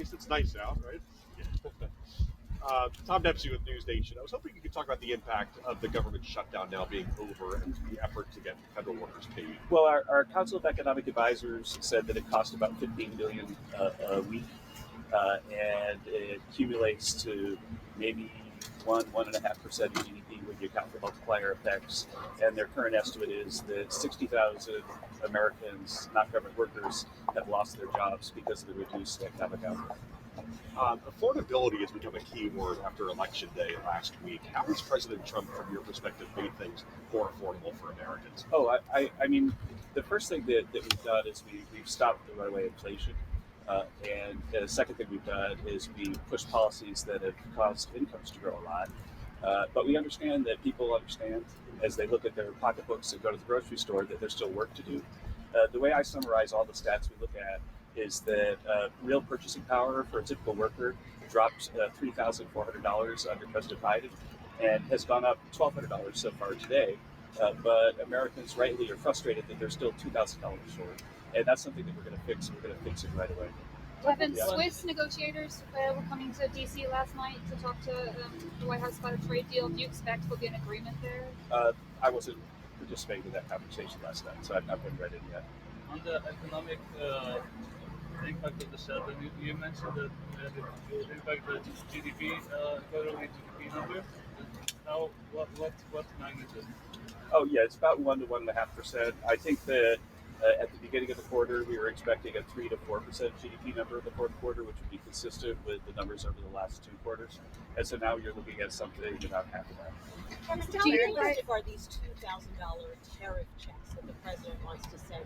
least it's nice out, right? Tom Dempsey with News Nation. I was hoping you could talk about the impact of the government shutdown now being over and the effort to get federal workers paid. Well, our Council of Economic Advisors said that it cost about $15 billion a week, and it accumulates to maybe 1.5% of GDP when you account for multiplier effects. And their current estimate is that 60,000 Americans, not government workers, have lost their jobs because of the reduced economic output. Affordability has become a key word after Election Day last week. How has President Trump, from your perspective, made things more affordable for Americans? Oh, I mean, the first thing that we've done is we've stopped the runaway inflation. And the second thing we've done is we pushed policies that have caused incomes to grow a lot. But we understand that people understand as they look at their pocketbooks and go to the grocery store that there's still work to do. The way I summarize all the stats we look at is that real purchasing power for a typical worker dropped $3,400 under President Biden and has gone up $1,200 so far today. But Americans rightly are frustrated that they're still $2,000 short. And that's something that we're going to fix, and we're going to fix it right away. Kevin, Swiss negotiators were coming to D.C. last night to talk to the White House about a trade deal. Do you expect there'll be an agreement there? I wasn't participating in that conversation last night, so I've not been read in yet. On the economic impact of the shutdown, you mentioned that it will impact the GDP, quarterly GDP number. How, what magnitude? Oh yeah, it's about 1 to 1.5%. I think that at the beginning of the quarter, we were expecting a 3 to 4% GDP number in the fourth quarter, which would be consistent with the numbers over the last 2 quarters. And so now you're looking at something about half of that. How realistic are these $2,000 tariff checks that the president wants to send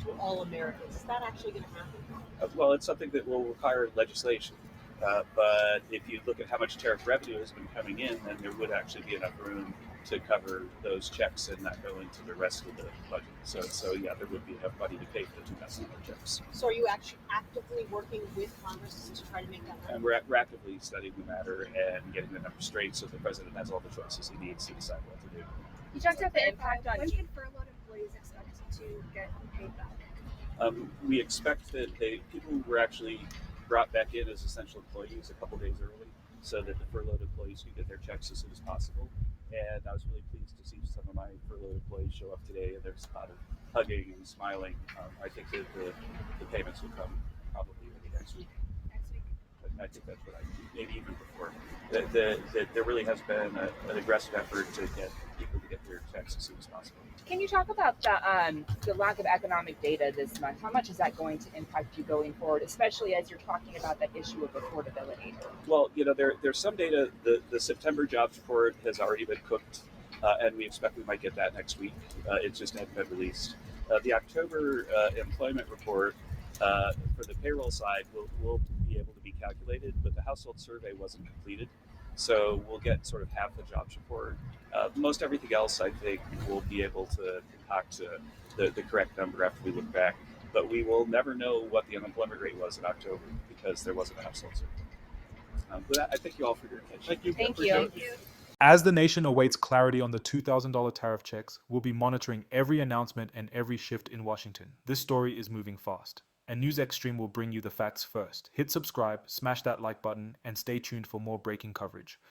to all Americans? Is that actually going to happen? Well, it's something that will require legislation. But if you look at how much tariff revenue has been coming in, then there would actually be enough room to cover those checks and not go into the rest of the budget. So yeah, there would be enough money to pay for the $2,000 checks. So are you actually actively working with Congress to try to make that happen? And we're actively studying the matter and getting the numbers straight so the president has all the choices he needs to decide what to do. You talked about the impact on when can furloughed employees expect to get paid back? We expect that people were actually brought back in as essential employees a couple days early so that the furloughed employees could get their checks as soon as possible. And I was really pleased to see some of my furloughed employees show up today, and there's a lot of hugging and smiling. I think that the payments will come probably early next week. But I think that's what maybe even before. There really has been an aggressive effort to get people to get their checks as soon as possible. Can you talk about the lack of economic data this month? How much is that going to impact you going forward, especially as you're talking about that issue of affordability? Well, there's some data. The September jobs report has already been cooked, and we expect we might get that next week. It just hasn't been released. The October employment report for the payroll side will be able to be calculated, but the household survey wasn't completed. So we'll get sort of half the jobs report. Most everything else, I think, we'll be able to concoct the correct number after we look back. But we will never know what the unemployment rate was in October because there wasn't a household survey. But I thank you all for your attention. Thank you. As the nation awaits clarity on the $2,000 tariff checks, we'll be monitoring every announcement and every shift in Washington. This story is moving fast, and NewsXstream will bring you the facts first. Hit subscribe, smash that like button, and stay tuned for more breaking coverage.